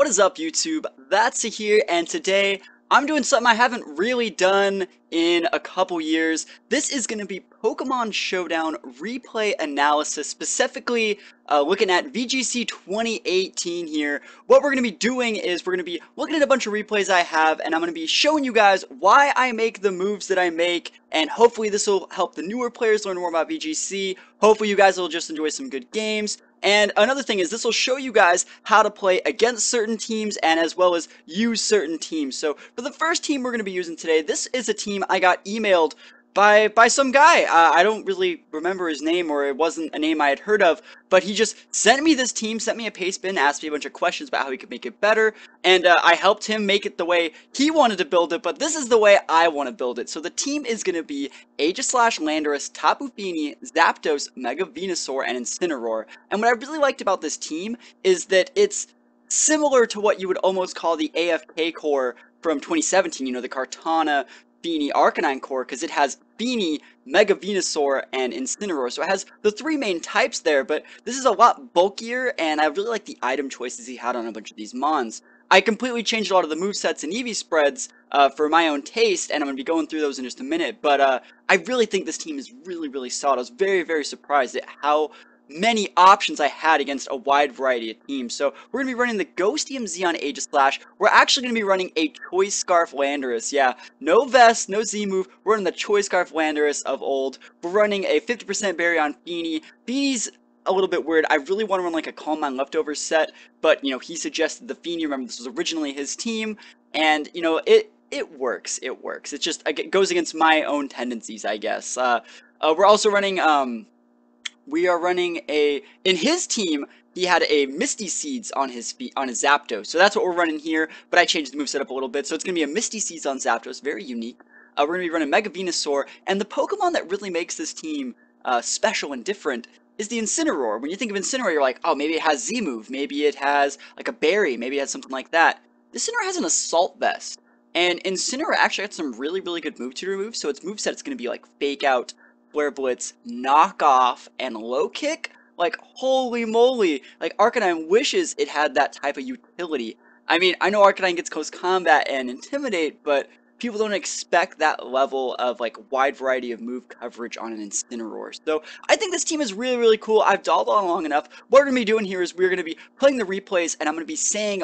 What is up, YouTube? That's here, and today I'm doing something I haven't really done in a couple years. This is going to be Pokemon Showdown replay analysis, specifically looking at VGC 2018 here. What we're going to be doing is we're going to be looking at a bunch of replays I have, and I'm going to be showing you guys why I make the moves that I make, and hopefully this will help the newer players learn more about VGC. Hopefully you guys will just enjoy some good games. And another thing is this will show you guys how to play against certain teams and as well as use certain teams. So for the first team we're going to be using today, this is a team I got emailed by some guy. I don't really remember his name, or it wasn't a name I had heard of, but he just sent me this team, sent me a paste bin, asked me a bunch of questions about how he could make it better, and I helped him make it the way he wanted to build it, but this is the way I want to build it. So the team is going to be Aegislash, Landorus, Tapu Fini, Zapdos, Mega Venusaur, and Incineroar. And what I really liked about this team is that it's similar to what you would almost call the AFK core from 2017, you know, the Kartana, Fini, Arcanine core, because it has Fini, Mega Venusaur, and Incineroar. So it has the three main types there, but this is a lot bulkier, and I really like the item choices he had on a bunch of these mons. I completely changed a lot of the movesets and EV spreads for my own taste, and I'm going to be going through those in just a minute, but I really think this team is really solid. I was very surprised at how many options I had against a wide variety of teams. So we're going to be running the Ghost EMZ on Aegislash. We're actually going to be running a Choice Scarf Landorus. Yeah, no Vest, no Z-move. We're running the Choice Scarf Landorus of old. We're running a 50% berry on Fini. Fini's a little bit weird. I really want to run like a Calm Mind Leftover set, but, you know, he suggested the Fini. Remember, this was originally his team, and, you know, it works. It works. It just it goes against my own tendencies, I guess. We're also running, we are running in his team, he had a Misty Seeds on his Zapdos. So that's what we're running here, but I changed the move setup a little bit. So it's going to be a Misty Seeds on Zapdos, very unique. We're going to be running Mega Venusaur, and the Pokemon that really makes this team special and different is the Incineroar. When you think of Incineroar, you're like, oh, maybe it has Z-move, maybe it has like a berry, maybe it has something like that. The Incineroar has an Assault Vest, and Incineroar actually had some really good move to remove, so its moveset is going to be like Fake Out, Flare Blitz, Knock Off, and Low Kick. Like, holy moly, like, Arcanine wishes it had that type of utility. I mean, I know Arcanine gets close combat and Intimidate, but people don't expect that level of, like, wide variety of move coverage on an Incineroar. So, I think this team is really cool. I've dolled on long enough. What we're going to be doing here is we're going to be playing the replays, and I'm going to be saying,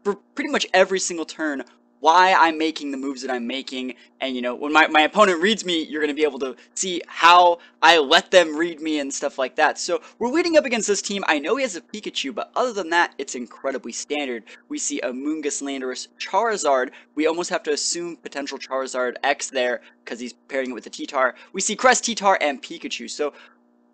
for pretty much every single turn, why I'm making the moves that I'm making, and, you know, when my opponent reads me, you're going to be able to see how I let them read me and stuff like that. So we're leading up against this team. I know he has a Pikachu, but other than that, it's incredibly standard. We see a Amoonguss, Landorus, Charizard. We almost have to assume potential Charizard X there because he's pairing it with the T-Tar. We see Crest, T-Tar, and Pikachu. So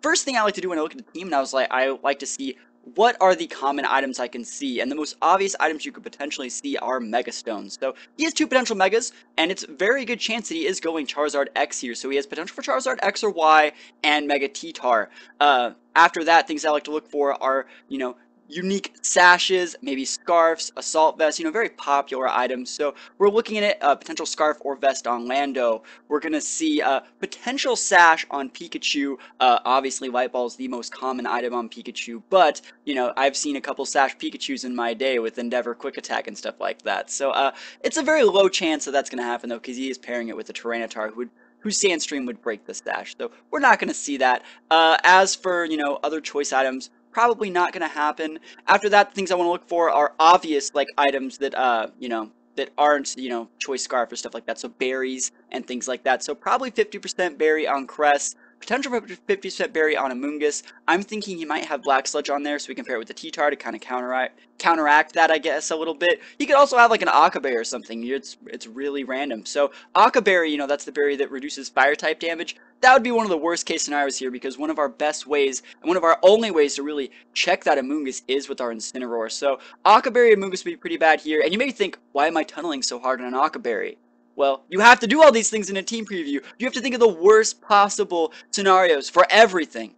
first thing I like to do when I look at the team, and I like to see what are the common items I can see, and the most obvious items you could potentially see are Mega Stones. So he has two potential Megas, and it's a very good chance that he is going Charizard X here, so he has potential for Charizard X or Y and Mega T-Tar. After that, things I like to look for are, you know, unique sashes, maybe scarves, assault vests, you know, very popular items. So we're looking at it, potential scarf or vest on Lando. We're going to see a potential sash on Pikachu. Obviously, Light Ball is the most common item on Pikachu, but, you know, I've seen a couple sash Pikachus in my day with Endeavor Quick Attack and stuff like that. So it's a very low chance that that's going to happen, though, because he is pairing it with a Tyranitar whose Sandstream would break the stash. So we're not going to see that. As for, you know, other choice items, probably not going to happen. After that, the things I want to look for are obvious, like, items that, you know, that aren't, you know, choice scarf or stuff like that. So berries and things like that. So probably 50% berry on Crest, potential for 50% berry on Amoonguss. I'm thinking he might have Black Sludge on there, so we can pair it with the T-Tar to kind of counteract that, I guess, a little bit. He could also have like an Akaberry or something. It's really random. So Akaberry, you know, that's the berry that reduces fire type damage. That would be one of the worst case scenarios here, because one of our best ways, and one of our only ways to really check that Amoonguss is with our Incineroar. So Akaberry Amoonguss would be pretty bad here, and you may think, why am I tunneling so hard on an Akaberry? Well, you have to do all these things in a team preview. You have to think of the worst possible scenarios for everything.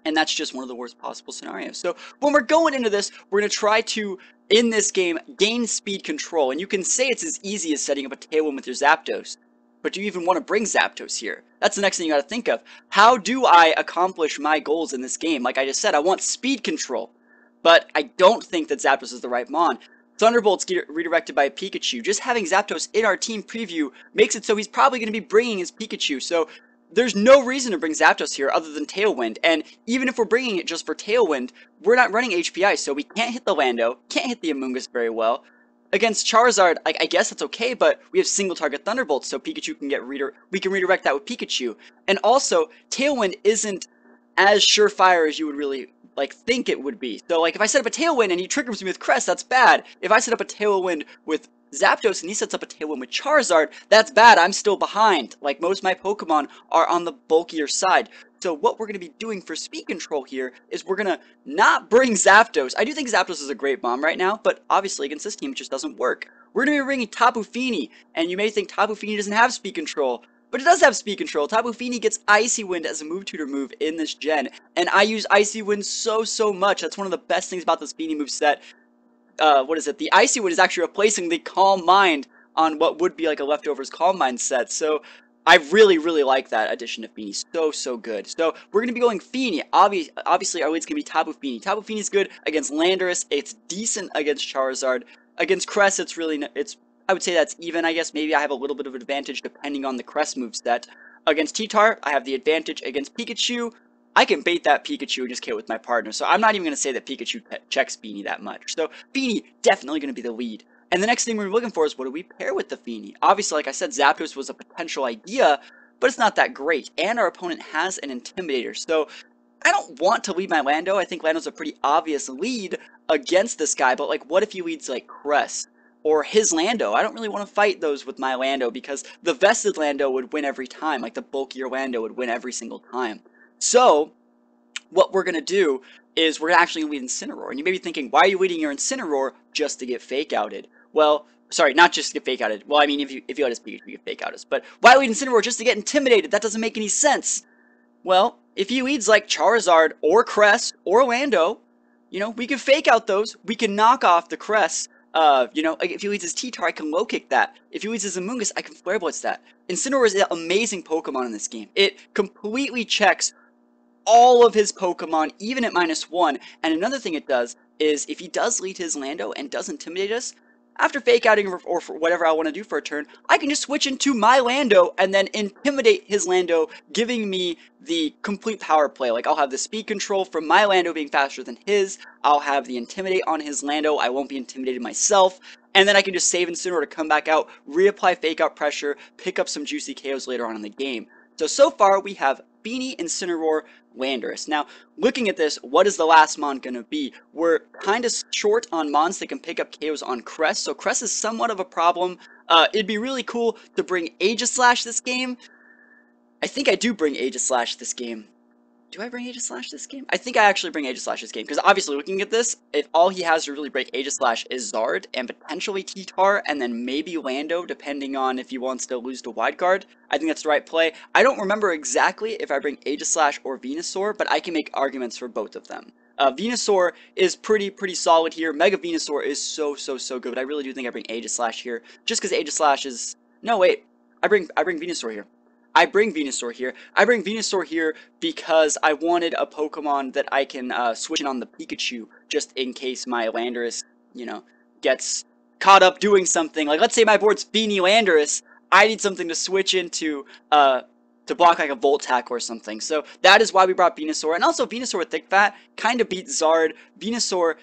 And that's just one of the worst possible scenarios. So when we're going into this, we're going to try to, in this game, gain speed control. And you can say it's as easy as setting up a Tailwind with your Zapdos. But do you even want to bring Zapdos here? That's the next thing you got to think of. How do I accomplish my goals in this game? Like I just said, I want speed control. But I don't think that Zapdos is the right mon. Thunderbolt's get redirected by a Pikachu. Just having Zapdos in our team preview makes it so he's probably going to be bringing his Pikachu. So there's no reason to bring Zapdos here other than Tailwind. And even if we're bringing it just for Tailwind, we're not running HPI, so we can't hit the Lando, can't hit the Amoonguss very well. Against Charizard, I guess that's okay, but we have single target Thunderbolts, so Pikachu can get we can redirect that with Pikachu. And also, Tailwind isn't as surefire as you would really think it would be. So if I set up a Tailwind and he triggers me with Crest, that's bad. If I set up a Tailwind with Zapdos and he sets up a Tailwind with Charizard, that's bad. I'm still behind. Most of my Pokemon are on the bulkier side. So what we're going to be doing for speed control here is we're going to not bring Zapdos. I do think Zapdos is a great bomb right now, but obviously against this team it just doesn't work. We're going to be bringing Tapu Fini, and you may think Tapu Fini doesn't have speed control, but it does have speed control. Tapu Fini gets Icy Wind as a move tutor move in this gen, and I use Icy Wind so much. That's one of the best things about this Fini moveset. What is it? The Icy Wind is actually replacing the Calm Mind on what would be a Leftovers Calm Mind set, so I really like that addition to Fini. So good. So we're going to be going Fini. Obviously, our lead's going to be Tapu Fini. Tapu Fini's good against Landorus. It's decent against Charizard. Against Crest, I would say that's even, I guess. Maybe I have a little bit of an advantage depending on the Crest moveset. Against T-Tar, I have the advantage. Against Pikachu, I can bait that Pikachu and just kill it with my partner. So I'm not even going to say that Pikachu checks Fini that much. So Fini, definitely going to be the lead. And the next thing we're looking for is what do we pair with the Fini? Obviously, like I said, Zapdos was a potential idea, but it's not that great. And our opponent has an Intimidator. So I don't want to lead my Lando. I think Lando's a pretty obvious lead against this guy. But what if he leads Crest or his Lando? I don't really want to fight those with my Lando because the vested Lando would win every time. The bulkier Lando would win every single time. So what we're going to do is we're actually going to lead Incineroar. And you may be thinking, why are you leading your Incineroar just to get fake outed? Well, sorry, not just to get fake outed. Well, I mean, if you let us Pikachu, you get fake outed. But why lead Incineroar just to get intimidated? That doesn't make any sense. Well, if he leads Charizard or Crest or Lando, we can fake out those. We can knock off the Crest. If he leads his T-Tar, I can low kick that. If he leads his Amoonguss, I can Flare Blitz that. Incineroar is an amazing Pokemon in this game. It completely checks all of his Pokemon, even at -1. And another thing it does is if he does lead his Lando and does intimidate us, after fake outing or for whatever I want to do for a turn, I can just switch into my Lando and then intimidate his Lando, giving me the complete power play. I'll have the speed control from my Lando being faster than his. I'll have the intimidate on his Lando. I won't be intimidated myself. And then I can just save Incineroar to come back out, reapply fake out pressure, pick up some juicy KOs later on in the game. So far we have Fini, Incineroar, Landorus. Now, looking at this, what is the last Mon going to be? We're kind of short on Mons that can pick up KOs on Crest, so Crest is somewhat of a problem. It'd be really cool to bring Aegislash this game. I think I do bring Aegislash this game. Do I bring Aegislash this game? I think I actually bring Aegislash this game, because obviously looking at this, if all he has to really break Aegislash is Zard, and potentially T-Tar, and then maybe Lando, depending on if he wants to lose to Wide Guard, I think that's the right play. I don't remember exactly if I bring Aegislash or Venusaur, but I can make arguments for both of them. Venusaur is pretty solid here. Mega Venusaur is so good, but I really do think I bring Aegislash here, just because Aegislash is... No, wait. I bring Venusaur here. I bring Venusaur here. I bring Venusaur here because I wanted a Pokemon that I can switch in on the Pikachu just in case my Landorus, gets caught up doing something. Let's say my board's Fini Landorus. I need something to switch into to block a Volt Tackle or something. So that is why we brought Venusaur. And also Venusaur with Thick Fat kind of beats Zard. Venusaur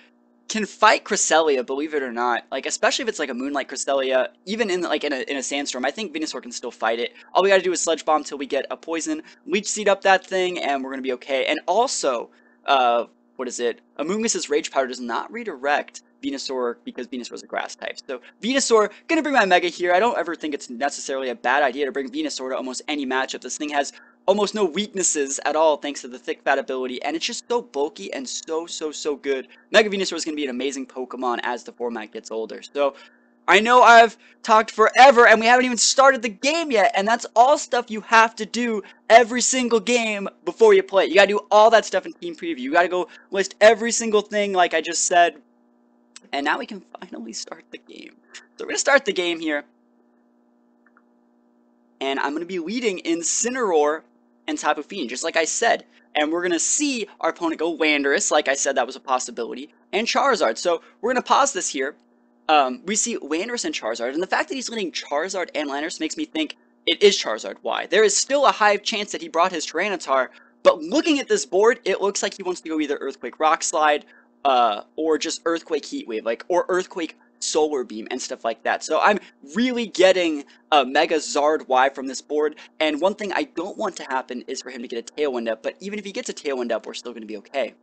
can fight Cresselia, believe it or not. Especially if it's a Moonlight Cresselia, even in in a Sandstorm, I think Venusaur can still fight it. All we gotta do is Sludge Bomb till we get a Poison, Leech Seed up that thing, and we're gonna be okay. And also, what is it? Amoonguss's Rage Powder does not redirect Venusaur because Venusaur is a Grass type. So Venusaur, gonna bring my Mega here. I don't ever think it's necessarily a bad idea to bring Venusaur to almost any matchup. This thing has almost no weaknesses at all thanks to the Thick Fat ability, and it's just so bulky and so good. Mega Venusaur is going to be an amazing Pokemon as the format gets older. So, I know I've talked forever, and we haven't even started the game yet, and that's all stuff you have to do every single game before you play. You gotta do all that stuff in Team Preview. You gotta go list every single thing like I just said, and now we can finally start the game. So we're gonna start the game here, and I'm gonna be leading Incineroar and Tapu Fini, just like I said. And we're going to see our opponent go Landorus, like I said that was a possibility, and Charizard. So we're going to pause this here, we see Landorus and Charizard, and the fact that he's leading Charizard and Landorus makes me think it is Charizard. Why? There is still a high chance that he brought his Tyranitar, but looking at this board, it looks like he wants to go either Earthquake Rock Slide, or just Earthquake Heat Wave, like, or Earthquake Solar Beam and stuff like that. So I'm really getting a Mega Zard Y from this board, and one thing I don't want to happen is for him to get a Tailwind up, but even if he gets a Tailwind up, we're still going to be okay.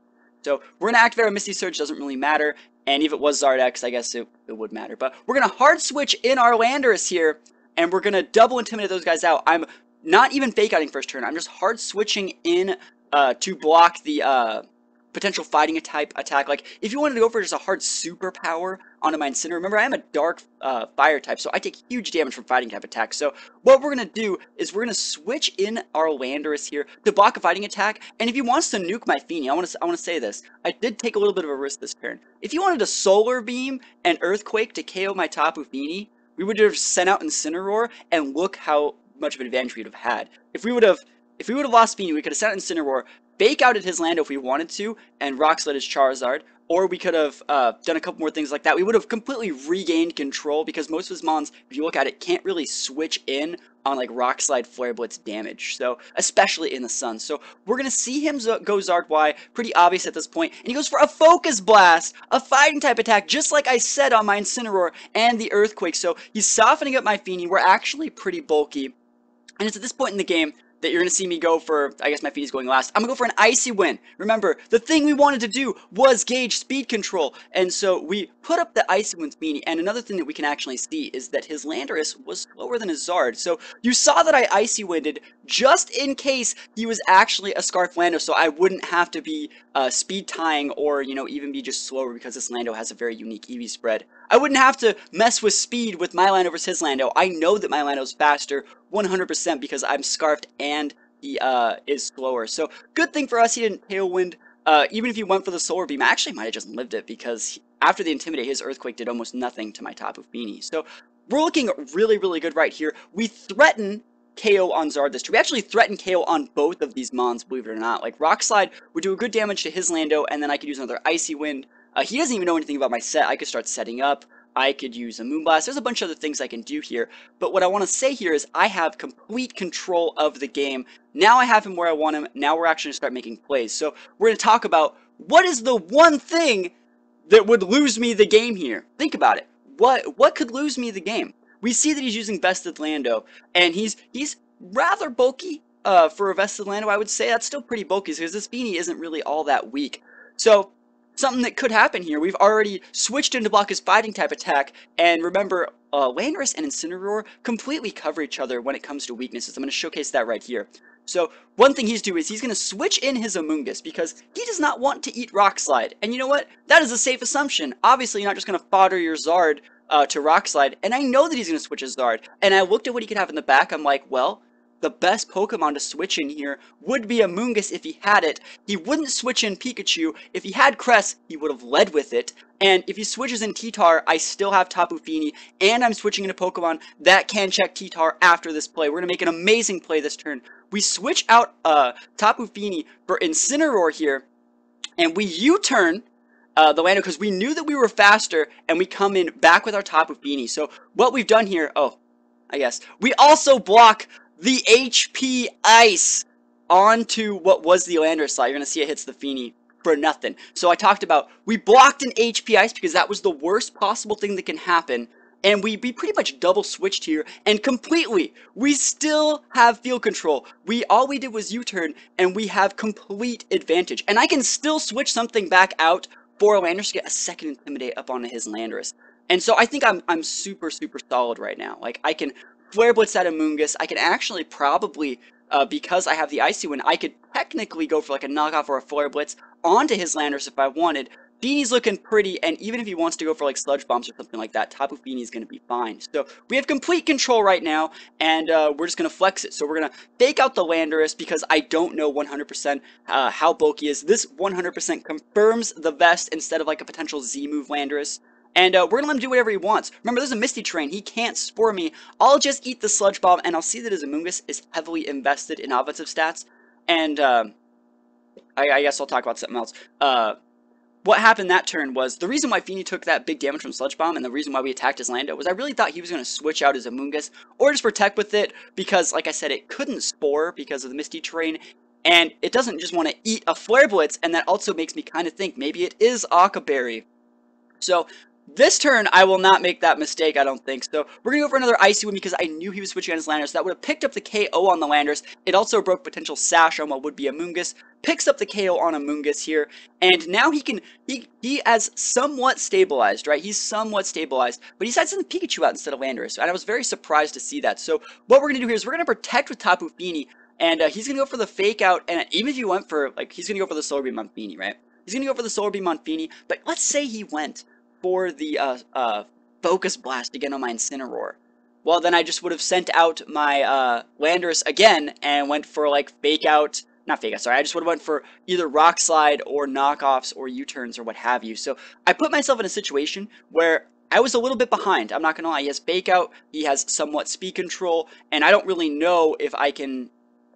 So we're going to activate our Misty Surge, doesn't really matter, and if it was Zard X, I guess it would matter. But we're going to hard switch in our Landorus here, and we're going to double Intimidate those guys out. I'm not even fake outing first turn, I'm just hard switching in to block the potential fighting type attack. Like, if you wanted to go for just a hard superpower onto my Incineroar, remember I am a dark fire type, so I take huge damage from fighting type attacks. So what we're going to do is we're going to switch in our Landorus here to block a fighting attack, and if he wants to nuke my Feeny, I want to say this, I did take a little bit of a risk this turn. If he wanted to Solar Beam and Earthquake to KO my Tapu Fini, we would have sent out Incineroar, and look how much of an advantage we'd have had. If we would have lost Feeny, we could have sent out Incineroar, fake outed his Lando if we wanted to, and Rock Slide his Charizard, or we could have done a couple more things like that. We would have completely regained control, because most of his mons, if you look at it, can't really switch in on like Rock Slide, Flare Blitz damage, so especially in the sun. So we're going to see him go Zard Y, pretty obvious at this point, and he goes for a Focus Blast, a fighting type attack, just like I said on my Incineroar and the Earthquake. So he's softening up my Feeny. We're actually pretty bulky, and it's at this point in the game that you're going to see me go for, I guess my Feedy's going last. I'm going to go for an Icy Wind. Remember, the thing we wanted to do was gauge speed control, and so we put up the Icy Wind Feeny, and another thing that we can actually see is that his Landorus was slower than his Zard. So you saw that I Icy Winded just in case he was actually a Scarf Lando, so I wouldn't have to be speed tying or, you know, even be just slower, because this Lando has a very unique EV spread. I wouldn't have to mess with speed with my Lando versus his Lando. I know that my Lando's faster 100% because I'm Scarfed and he is slower. So good thing for us he didn't Tailwind. Even if he went for the Solar Beam, I actually might have just lived it, because after the Intimidate, his Earthquake did almost nothing to my Tapu Fini. So we're looking really, really good right here. We threaten KO on Zard this turn. We actually threaten KO on both of these mons, believe it or not. Like, Rock Slide would do a good damage to his Lando, and then I could use another Icy Wind. He doesn't even know anything about my set. I could start setting up. I could use a Moonblast. There's a bunch of other things I can do here. But what I want to say here is I have complete control of the game. Now I have him where I want him. Now we're actually going to start making plays. So we're going to talk about what is the one thing that would lose me the game here. Think about it. What could lose me the game? We see that he's using Vested Lando, and he's rather bulky for a Vested Lando, I would say. That's still pretty bulky, because this Beanie isn't really all that weak. So something that could happen here, we've already switched in to block his fighting type attack, and remember, Landorus and Incineroar completely cover each other when it comes to weaknesses. I'm going to showcase that right here. So one thing he's doing is he's going to switch in his Amoonguss, because he does not want to eat Rock Slide. And you know what? That is a safe assumption. Obviously, you're not just going to fodder your Zard to Rock Slide, and I know that he's going to switch his Zard. And I looked at what he could have in the back, I'm like, well, the best Pokemon to switch in here would be Amoonguss if he had it. He wouldn't switch in Pikachu. If he had Crest, he would have led with it. And if he switches in T-Tar, I still have Tapu Fini, and I'm switching into Pokemon that can check T-Tar after this play. We're going to make an amazing play this turn. We switch out Tapu Fini for Incineroar here, and we U-turn the Lando, because we knew that we were faster, and we come in back with our Tapu Fini. So what we've done here, I guess, we also block the HP Ice onto what was the Landorus slide. You're going to see it hits the Fini for nothing. So I talked about, we blocked an HP Ice because that was the worst possible thing that can happen. And we pretty much double switched here, and completely, we still have field control. All we did was U-turn, and we have complete advantage. And I can still switch something back out for Landorus to get a second Intimidate up onto his Landorus. And so I think I'm super, super solid right now. Like, I can Flare Blitz that Amoonguss. I can actually probably, because I have the Icy Wind, I could technically go for like a knockoff or a Flare Blitz onto his Landorus if I wanted. Fini's looking pretty, and even if he wants to go for like Sludge Bombs or something like that, Tapu Fini is going to be fine. So we have complete control right now, and we're just going to flex it. So we're going to fake out the Landorus, because I don't know 100% how bulky is. This 100% confirms the vest instead of like a potential Z-move Landorus. And we're going to let him do whatever he wants. Remember, there's a Misty Terrain. He can't Spore me. I'll just eat the Sludge Bomb, and I'll see that his Amoonguss is heavily invested in offensive stats. And I guess I'll talk about something else. what happened that turn was, the reason why Feeney took that big damage from Sludge Bomb and the reason why we attacked his Lando was I really thought he was going to switch out his Amoonguss or just protect with it because, like I said, it couldn't Spore because of the Misty Terrain, and it doesn't just want to eat a Flare Blitz, and that also makes me kind of think maybe it is Occa Berry. So this turn, I will not make that mistake, I don't think. So we're going to go for another Icy Wind because I knew he was switching on his Landers. That would have picked up the KO on the Landers. It also broke potential Sash on what would be Amoonguss. Picks up the KO on Amoonguss here. And now he has somewhat stabilized, right? He's somewhat stabilized. But he decides to send Pikachu out instead of Landers. And I was very surprised to see that. So what we're going to do here is we're going to protect with Tapu Fini. And he's going to go for the Fake Out. And even if he went for, like, he's going to go for the Solar Beam on Fini, right? He's going to go for the Solar Beam on Fini. But let's say he went for the Focus Blast again on my Incineroar. Well, then I just would have sent out my Landorus again and went for, like, Fake Out. Not Fake Out, sorry. I just would have went for either Rock Slide or Knockoffs or U-Turns or what have you. So I put myself in a situation where I was a little bit behind. I'm not going to lie. He has Fake Out. He has somewhat Speed Control. And I don't really know if I can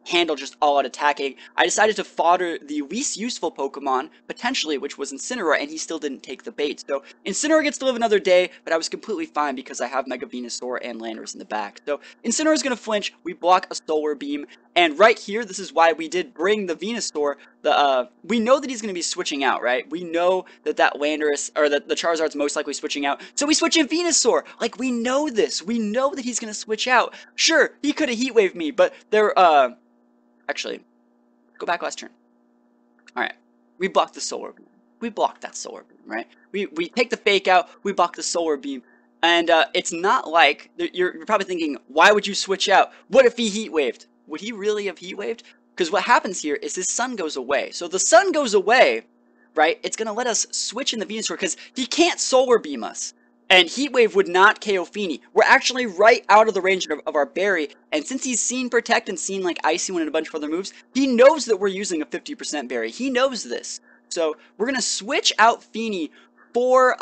handle just all-out attacking. I decided to fodder the least useful Pokemon, potentially, which was Incineroar, and he still didn't take the bait. So Incineroar gets to live another day, but I was completely fine because I have Mega Venusaur and Landorus in the back. So Incineroar is going to flinch, we block a Solar Beam, and right here, this is why we did bring the Venusaur. We know that he's going to be switching out, right? We know that that Landorus, or that the Charizard's most likely switching out, so we switch in Venusaur. Like, we know this. We know that he's going to switch out. Sure, he could have Heat Waved me, but there, actually, go back last turn. Alright, we blocked the Solar Beam. We blocked that Solar Beam, right? We take the Fake Out, we block the Solar Beam, and it's not like, you're probably thinking, why would you switch out? What if he Heat Waved? Would he really have Heat Waved? Because what happens here is his Sun goes away. So the Sun goes away, right? It's going to let us switch in the Venusaur because he can't Solar Beam us. And Heat Wave would not KO Fini. We're actually right out of the range of our Berry, and since he's seen Protect and seen like Icy Wind and a bunch of other moves, he knows that we're using a 50% Berry. He knows this. So we're going to switch out Fini for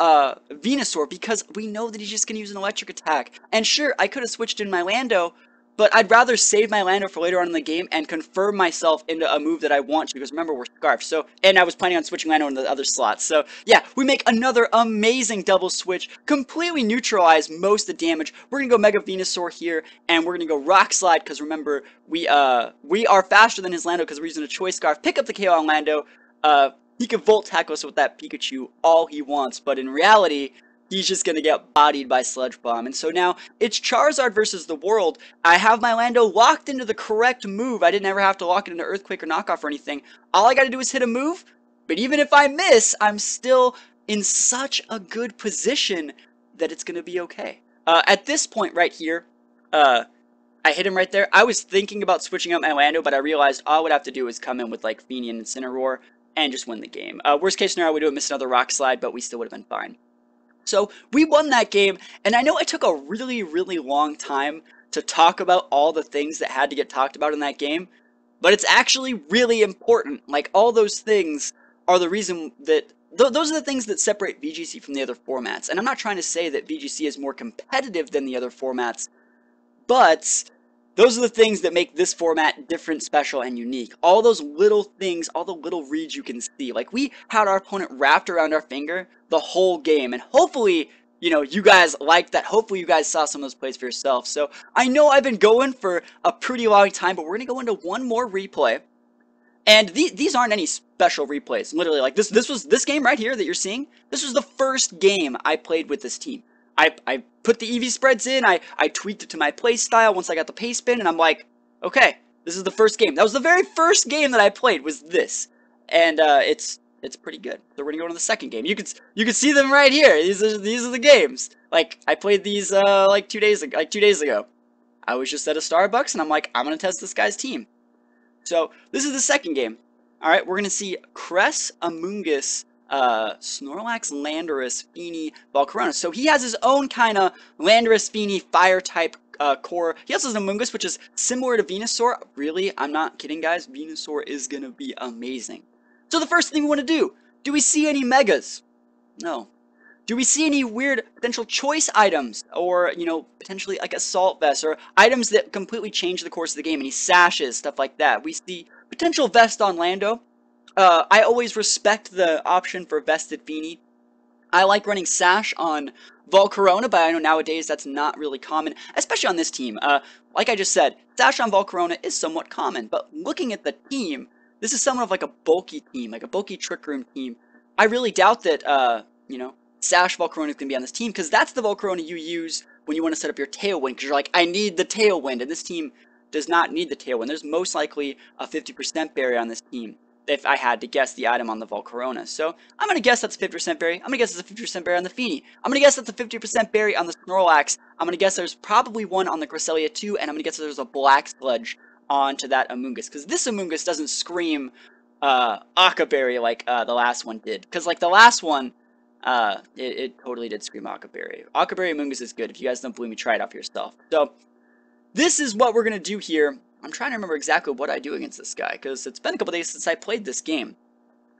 Venusaur because we know that he's just going to use an electric attack. And sure, I could have switched in my Lando, but I'd rather save my Lando for later on in the game and confirm myself into a move that I want to, because remember, we're Scarfed. So, and I was planning on switching Lando in the other slots. So, yeah, we make another amazing double switch, completely neutralize most of the damage. We're going to go Mega Venusaur here, and we're going to go Rock Slide, because remember, we are faster than his Lando because we're using a Choice Scarf. Pick up the KO on Lando. He can Volt Tackle us with that Pikachu all he wants, but in reality, he's just going to get bodied by Sludge Bomb. And so now, it's Charizard versus the world. I have my Lando locked into the correct move. I didn't ever have to lock it into Earthquake or Knockoff or anything. All I got to do is hit a move, but even if I miss, I'm still in such a good position that it's going to be okay. At this point right here, I hit him right there. I was thinking about switching out my Lando, but I realized all I would have to do is come in with like Fini and Incineroar and just win the game. Worst case scenario, we would miss another Rock Slide, but we still would have been fine. So, we won that game, and I know it took a really, really long time to talk about all the things that had to get talked about in that game, but it's actually really important. Like, all those things are the reason that, those are the things that separate VGC from the other formats. And I'm not trying to say that VGC is more competitive than the other formats, but those are the things that make this format different, special, and unique. All those little things, all the little reads you can see. Like, we had our opponent wrapped around our finger the whole game. And hopefully, you know, you guys liked that. Hopefully, you guys saw some of those plays for yourself. So, I know I've been going for a pretty long time, but we're going to go into one more replay. And these aren't any special replays. Literally, like, this game right here that you're seeing, this was the first game I played with this team. I put the EV spreads in, I tweaked it to my play style once I got the pace spin, and I'm like, okay, this is the first game. That was the very first game that I played, was this. And it's pretty good. So we're gonna go to the second game. You can see them right here. These are the games. Like, I played these like 2 days ago. I was just at a Starbucks, and I'm like, I'm gonna test this guy's team. So this is the second game. Alright, we're gonna see Cress, Amoonguss, Snorlax, Landorus, Fini, Volcarona. So he has his own kind of Landorus, Fini, fire type core. He also has an Amoonguss, which is similar to Venusaur. Really, I'm not kidding, guys. Venusaur is gonna be amazing. So the first thing we want to do we see any Megas? No. Do we see any weird potential choice items? Or, you know, potentially like Assault Vest, or items that completely change the course of the game, any sashes, stuff like that. We see potential Vest on Lando. I always respect the option for Vested Feeny. I like running Sash on Volcarona, but I know nowadays that's not really common, especially on this team. Like I just said, Sash on Volcarona is somewhat common, but looking at the team, this is somewhat of like a bulky team, like a bulky Trick Room team. I really doubt that, you know, Sash Volcarona is going to be on this team, because that's the Volcarona you use when you want to set up your Tailwind, because you're like, I need the Tailwind, and this team does not need the Tailwind. There's most likely a 50% barrier on this team, if I had to guess the item on the Volcarona. So I'm going to guess that's a 50% berry. I'm going to guess it's a 50% berry on the Feeny. I'm going to guess that's a 50% berry on the Snorlax. I'm going to guess there's probably one on the Cresselia too, and I'm going to guess there's a Black Sludge onto that Amoonguss, because this Amoonguss doesn't scream Aqua Berry like the last one did. Because like the last one, it totally did scream Aqua Berry. Aqua Berry Amoonguss is good. If you guys don't believe me, try it out for yourself. So this is what we're going to do here. I'm trying to remember exactly what I do against this guy, because it's been a couple days since I played this game.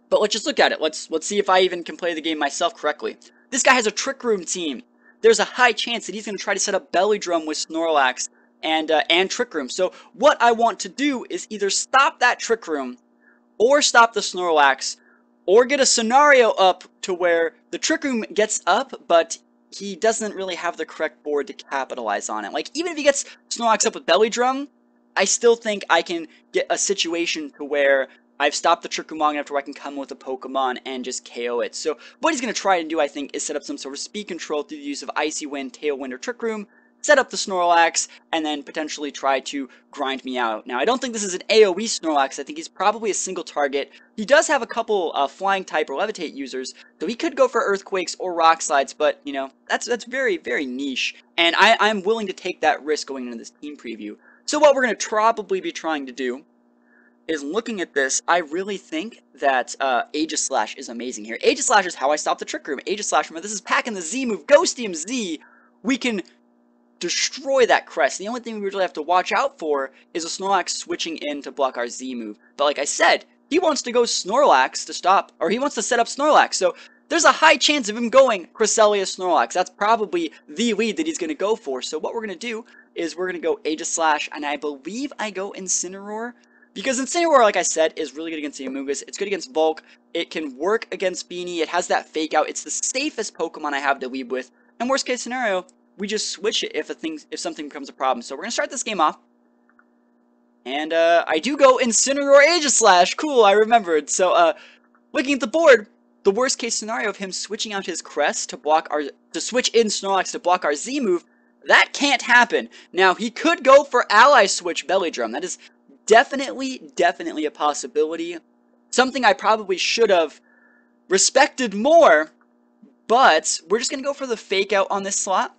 But let's just look at it. Let's see if I even can play the game myself correctly. This guy has a Trick Room team. There's a high chance that he's going to try to set up Belly Drum with Snorlax and Trick Room. So what I want to do is either stop that Trick Room, or stop the Snorlax, or get a scenario up to where the Trick Room gets up, but he doesn't really have the correct board to capitalize on it. Like, even if he gets Snorlax up with Belly Drum, I still think I can get a situation to where I've stopped the Trick Room long enough to where I can come with a Pokemon and just KO it. So what he's going to try to do, I think, is set up some sort of speed control through the use of Icy Wind, Tailwind, or Trick Room, set up the Snorlax, and then potentially try to grind me out. Now, I don't think this is an AoE Snorlax. I think he's probably a single target. He does have a couple Flying type or Levitate users, so he could go for Earthquakes or Rock Slides, but, you know, that's very, very niche. And I'm willing to take that risk going into this team preview. So what we're going to probably be trying to do is, looking at this, I really think that Aegislash is amazing here. Aegislash is how I stop the Trick Room. Aegislash, remember, this is packing the Z move, Ghostium Z. We can destroy that crest. The only thing we really have to watch out for is a Snorlax switching in to block our Z move. But like I said, he wants to go Snorlax to stop, or he wants to set up Snorlax. So there's a high chance of him going Cresselia Snorlax. That's probably the lead that he's going to go for. So what we're going to do is we're going to go Aegislash, and I believe I go Incineroar. Because Incineroar, like I said, is really good against the Amoonguss. It's good against Volk. It can work against Feeny. It has that Fake Out. It's the safest Pokemon I have to lead with. And worst case scenario, we just switch it if something becomes a problem. So we're going to start this game off. And I do go Incineroar Aegislash. Cool, I remembered. So looking at the board, the worst case scenario of him switching out his crest to switch in Snorlax to block our Z move, that can't happen. Now, he could go for Ally Switch Belly Drum. That is definitely a possibility. Something I probably should have respected more, but we're just going to go for the Fake Out on this slot.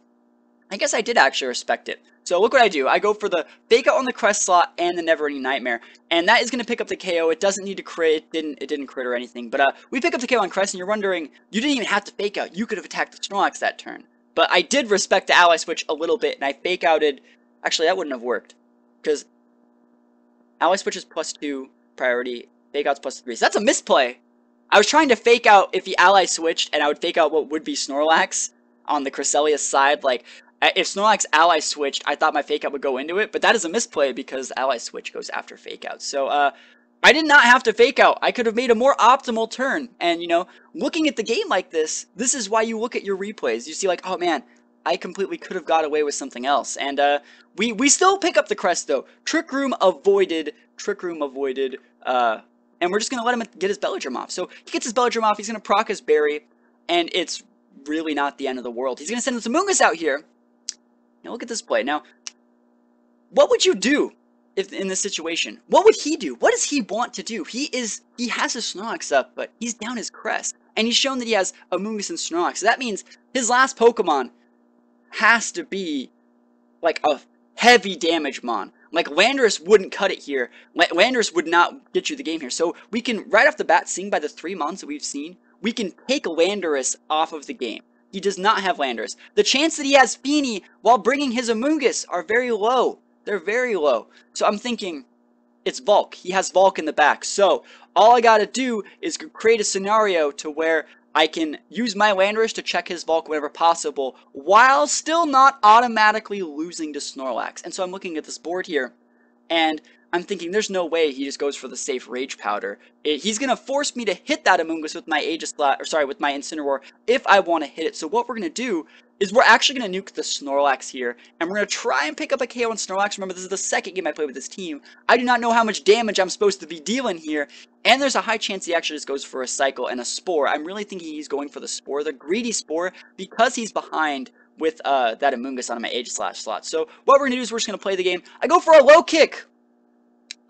I guess I did actually respect it. So look what I do. I go for the Fake Out on the Crest slot and the Never Ending Nightmare. And that is going to pick up the KO. It doesn't need to crit. It didn't crit or anything. But we pick up the KO on Crest, and you're wondering, you didn't even have to Fake Out. You could have attacked the Snorlax that turn. But I did respect the Ally Switch a little bit, and I Fake Outed. Actually, that wouldn't have worked, because Ally Switch is +2 priority, Fake Out's +3. So that's a misplay. I was trying to Fake Out if he Ally Switched, and I would Fake Out what would be Snorlax on the Cresselia side. Like, if Snorlax Ally Switched, I thought my Fake Out would go into it, but that is a misplay because Ally Switch goes after Fake Out. So, I did not have to Fake Out. I could have made a more optimal turn. And, you know, looking at the game like this is why you look at your replays. You see, like, oh man, I completely could have got away with something else. And we still pick up the crest, though. Trick Room avoided. And we're just going to let him get his Belly Drum off. So he gets his Belly Drum off. He's going to proc his Berry. And it's really not the end of the world. He's going to send this Amoonguss out here. Now look at this play. Now, what would you do if in this situation? What would he do? What does he want to do? He has his Snorlax up, but he's down his crest. And he's shown that he has Amoonguss and Snorlax. So that means his last Pokemon has to be like a heavy damage mon. Like, Landorus wouldn't cut it here. Landorus would not get you the game here. So we can, right off the bat, seeing by the 3 mons that we've seen, we can take Landorus off of the game. He does not have Landorus. The chance that he has Feeny while bringing his Amoonguss are very low. They're very low. So I'm thinking, it's Volk. He has Volk in the back. So all I gotta do is create a scenario to where I can use my Landorus to check his Volk whenever possible, while still not automatically losing to Snorlax. And so I'm looking at this board here, and I'm thinking there's no way he just goes for the safe Rage Powder. He's gonna force me to hit that Amoonguss with my Aegislash, or sorry, with my Incineroar if I want to hit it. So what we're gonna do is we're actually gonna nuke the Snorlax here, and we're gonna try and pick up a KO on Snorlax. Remember, this is the second game I played with this team. I do not know how much damage I'm supposed to be dealing here, and there's a high chance he actually just goes for a Cycle and a Spore. I'm really thinking he's going for the Spore, the greedy Spore, because he's behind with that Amoonguss on my Aegislash slot. So what we're gonna do is we're just gonna play the game. I go for a low kick.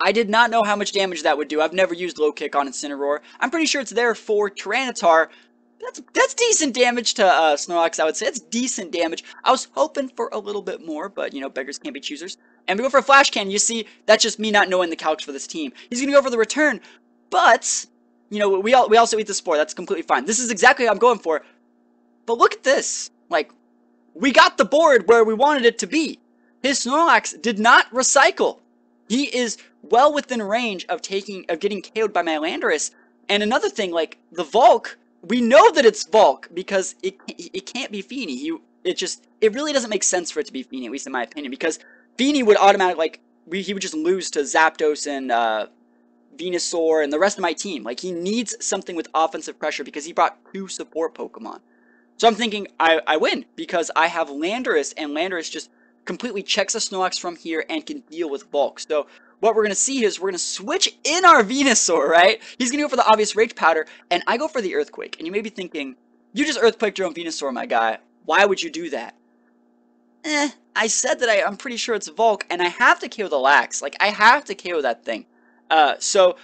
I did not know how much damage that would do. I've never used low kick on Incineroar. I'm pretty sure it's there for Tyranitar. That's decent damage to Snorlax, I would say. That's decent damage. I was hoping for a little bit more, but, you know, beggars can't be choosers. And we go for a Flash Cannon. You see, that's just me not knowing the calcs for this team. He's going to go for the return, but, you know, we also eat the Spore. That's completely fine. This is exactly what I'm going for. But look at this. Like, we got the board where we wanted it to be. His Snorlax did not recycle. He is well within range of getting KO'd by my Landorus. And another thing, like, the Volk, we know that it's Volk because it can't be Feeny. It really doesn't make sense for it to be Feeny, at least in my opinion, because Feeny would automatically, like, he would just lose to Zapdos and Venusaur and the rest of my team. Like, he needs something with offensive pressure because he brought 2 support Pokemon. So I'm thinking I win because I have Landorus, and Landorus just completely checks a Snorlax from here and can deal with Bulk. So what we're going to see is we're going to switch in our Venusaur, right? He's going to go for the obvious Rage Powder, and I go for the Earthquake. And you may be thinking, you just Earthquaked your own Venusaur, my guy. Why would you do that? I said that I'm pretty sure it's Volk, and I have to KO the Lax. Like, I have to KO that thing. So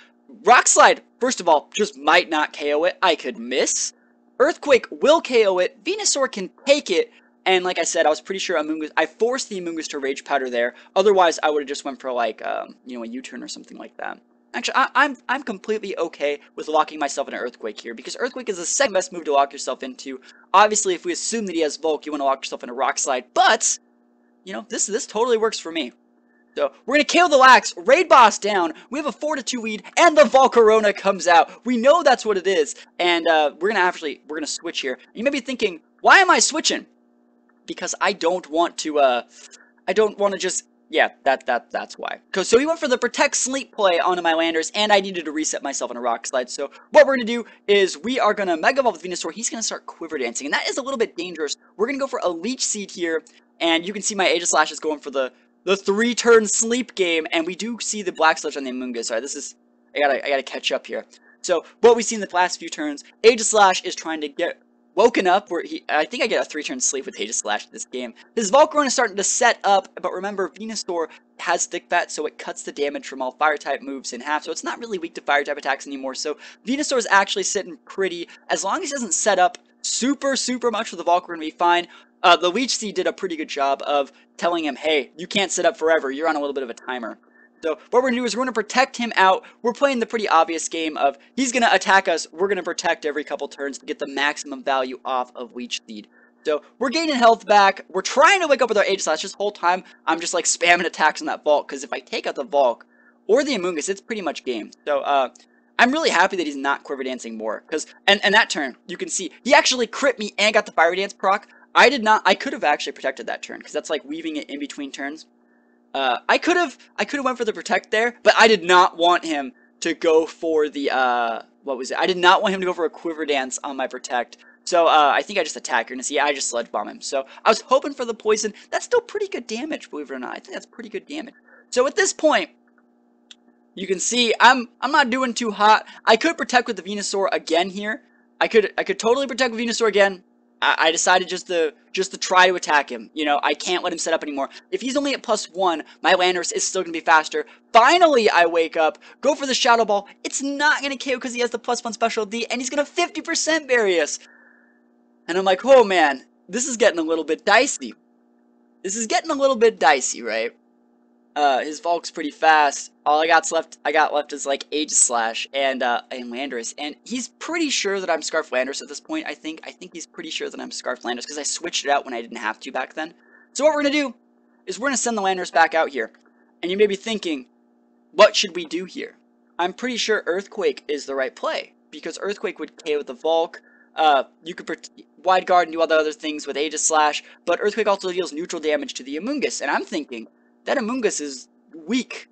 Rock Slide, first of all, just might not KO it. I could miss. Earthquake will KO it. Venusaur can take it. And like I said, I was pretty sure Amoonguss, I forced the Amoonguss to Rage Powder there. Otherwise, I would have just went for, like, you know, a U-turn or something like that. Actually, I'm completely okay with locking myself in an Earthquake here, because Earthquake is the second best move to lock yourself into. Obviously, if we assume that he has Volk, you want to lock yourself in a Rock Slide. But, you know, this totally works for me. So, we're going to KO the Lax, Raid Boss down, we have a 4-2 lead, and the Volcarona comes out. We know that's what it is, and we're going to switch here. You may be thinking, why am I switching? Because I don't want to just, yeah, that's why. So he went for the Protect Sleep play onto my Landers, and I needed to reset myself in a Rock Slide. So what we're going to do is we are going to Mega Evolve with Venusaur. He's going to start Quiver Dancing, and that is a little bit dangerous. We're going to go for a Leech Seed here, and you can see my Aegislash is going for the 3-turn sleep game, and we do see the Black Sludge on the Amoonguss. Alright, this is, I gotta catch up here. So what we've seen in the last few turns, Aegislash is trying to get woken up, where I think I get a 3-turn sleep with Aegislash in this game. His Volcarona is starting to set up, but remember, Venusaur has Thick Fat, so it cuts the damage from all Fire-type moves in half, so it's not really weak to Fire-type attacks anymore, so Venusaur is actually sitting pretty. As long as he doesn't set up super much with the Volcarona, to be fine. The Leech Seed did a pretty good job of telling him, hey, you can't sit up forever, you're on a little bit of a timer. So what we're going to do is we're going to protect him out. We're playing the pretty obvious game of he's going to attack us, we're going to protect every couple turns to get the maximum value off of Leech Seed. So we're gaining health back. We're trying to wake up with our Aegislash. This whole time I'm just like spamming attacks on that Volk, because if I take out the Volk or the Amoonguss, it's pretty much game. So I'm really happy that he's not Quiver Dancing more, because and that turn, you can see, he actually crit me and got the Fire Dance proc. I could have actually protected that turn, because that's like weaving it in between turns. I could have went for the Protect there, but I did not want him to go for the, what was it? I did not want him to go for a Quiver Dance on my Protect. So, I think I just attack. You're gonna see, I just Sludge Bomb him. So, I was hoping for the Poison. That's still pretty good damage, believe it or not. I think that's pretty good damage. So, at this point, you can see, I'm not doing too hot. I could Protect with the Venusaur again here. I could totally Protect with Venusaur again. I decided just to try to attack him. You know, I can't let him set up anymore. If he's only at +1, my Landorus is still going to be faster. Finally, I wake up, go for the Shadow Ball. It's not going to KO because he has the +1 special D, and he's going to 50% bury us. And I'm like, oh man, this is getting a little bit dicey. This is getting a little bit dicey, right? His Volk's pretty fast. All I got left is like Aegislash and Landorus, and he's pretty sure that I'm Scarf Landorus at this point. I think he's pretty sure that I'm Scarf Landorus because I switched it out when I didn't have to back then. So what we're gonna do is we're gonna send the Landorus back out here, and you may be thinking, what should we do here? I'm pretty sure Earthquake is the right play because Earthquake would KO the Volk. You could Wide Guard and do all the other things with Aegislash, but Earthquake also deals neutral damage to the Amoonguss, and I'm thinking that Amoonguss is weak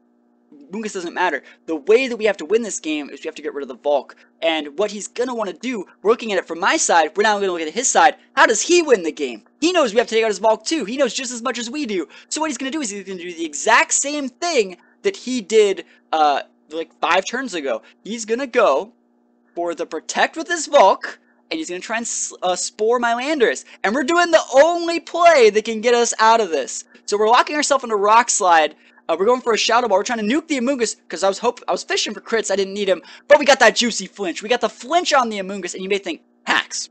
Mungus doesn't matter. The way that we have to win this game is we have to get rid of the Volk. And what he's going to want to do, we're looking at it from my side, we're now going to look at his side. How does he win the game? He knows we have to take out his Volk too. He knows just as much as we do. So what he's going to do is he's going to do the exact same thing that he did like 5 turns ago. He's going to go for the Protect with his Volk, and he's going to try and spore my Landers. And we're doing the only play that can get us out of this. So we're locking ourselves into Rock Slide. We're going for a Shadow Ball. We're trying to nuke the Amoonguss because I was fishing for crits. I didn't need him, but we got that juicy flinch. We got the flinch on the Amoonguss, and you may think, hacks.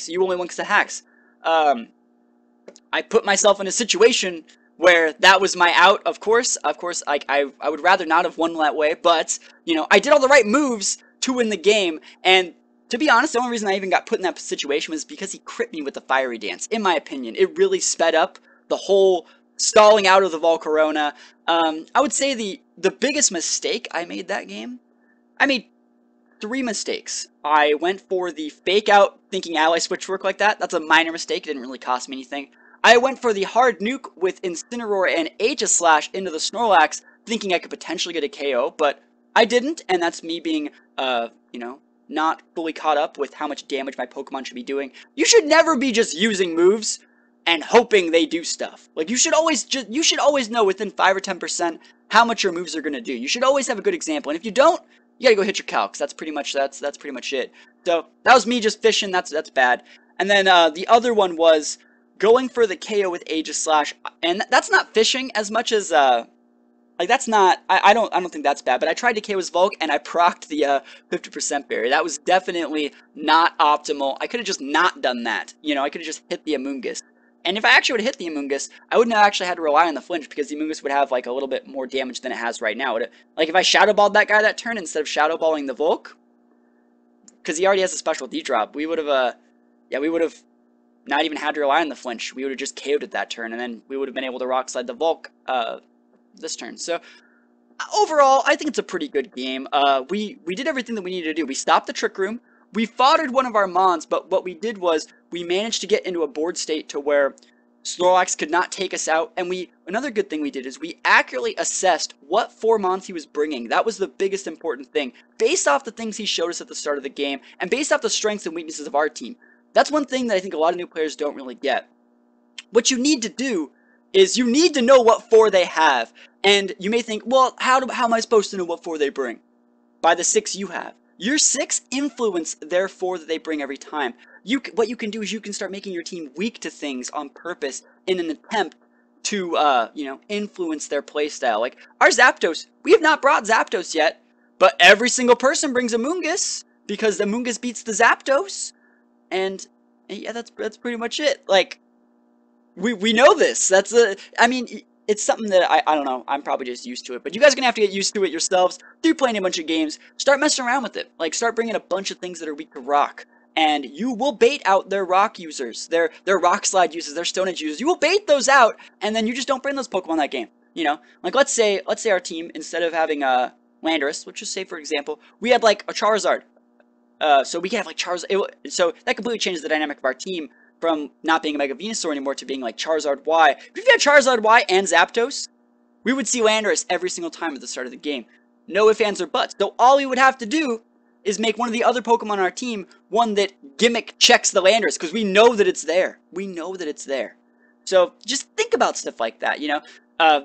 You only won because of hacks. I put myself in a situation where that was my out. Of course, I would rather not have won that way, but you know, I did all the right moves to win the game. And to be honest, the only reason I even got put in that situation was because he crit me with the Fiery Dance. In my opinion, it really sped up the whole stalling out of the Volcarona. I would say the biggest mistake I made that game, I made 3 mistakes. I went for the fake out thinking ally switch work like that. That's a minor mistake. It didn't really cost me anything. I went for the hard nuke with Incineroar and Aegislash into the Snorlax thinking I could potentially get a KO, but I didn't, and that's me being, you know, not fully caught up with how much damage my Pokemon should be doing. You should never be just using moves and hoping they do stuff. Like, you should always know within 5 or 10% how much your moves are going to do. You should always have a good example, and if you don't, you gotta go hit your calcs. That's pretty much it. So that was me just fishing. That's bad. And then the other one was going for the KO with Aegislash, and that's not fishing as much as like that's not. I don't think that's bad. But I tried to KO his Volk and I procced the 50% barrier. That was definitely not optimal. I could have just not done that. You know, I could have just hit the Amoonguss. And if I actually would have hit the Amoonguss, I wouldn't have actually had to rely on the flinch because the Amoonguss would have like a little bit more damage than it has right now. Like if I Shadow Balled that guy that turn instead of Shadow Balling the Volk, because he already has a special D-drop, we would have, yeah, we would have not even had to rely on the flinch. We would have just KO'd it that turn, and then we would have been able to Rock Slide the Volk this turn. So overall, I think it's a pretty good game. We did everything that we needed to do. We stopped the Trick Room. We foddered one of our Mons, but what we did was we managed to get into a board state to where Snorlax could not take us out, and another good thing we did is we accurately assessed what 4 Mons he was bringing. That was the biggest important thing, based off the things he showed us at the start of the game, and based off the strengths and weaknesses of our team. That's one thing that I think a lot of new players don't really get. What you need to do is you need to know what 4 they have, and you may think, well, how am I supposed to know what 4 they bring? By the 6 you have. Your 6 influence their 4 that they bring every time. What you can do is you can start making your team weak to things on purpose in an attempt to, you know, influence their playstyle. Like, our Zapdos, we have not brought Zapdos yet, but every single person brings a Amoonguss, because the Amoonguss beats the Zapdos, and yeah, that's pretty much it. Like, we know this. I mean, it's something that I don't know, I'm probably just used to it, but you guys are going to have to get used to it yourselves through playing a bunch of games. Start messing around with it. Like, start bringing a bunch of things that are weak to rock, and you will bait out their rock users, their Rock Slide users, their Stone Edge users. You will bait those out, and then you just don't bring those Pokemon that game. You know, like let's say our team, instead of having a Landorus, let's just say for example, we had like a Charizard. So we can have like Charizard. So that completely changes the dynamic of our team from not being a Mega Venusaur anymore to being like Charizard Y. If we had Charizard Y and Zapdos, we would see Landorus every single time at the start of the game. No ifs, ands, or buts. So all we would have to do is make one of the other Pokemon on our team one that gimmick checks the Landorus, because we know that it's there. We know that it's there. So just think about stuff like that, you know.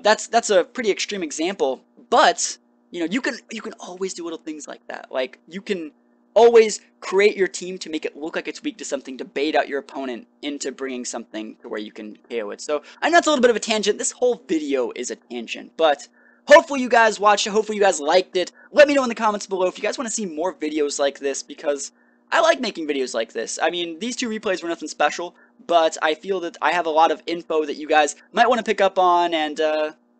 That's a pretty extreme example, but you know, you can always do little things like that. Like, you can always create your team to make it look like it's weak to something, to bait out your opponent into bringing something to where you can KO it. So I know it's a little bit of a tangent. This whole video is a tangent, but hopefully you guys watched it. Hopefully you guys liked it. Let me know in the comments below if you guys want to see more videos like this, because I like making videos like this. I mean, these 2 replays were nothing special, but I feel that I have a lot of info that you guys might want to pick up on, and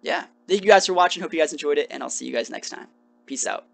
yeah. Thank you guys for watching. Hope you guys enjoyed it, and I'll see you guys next time. Peace out.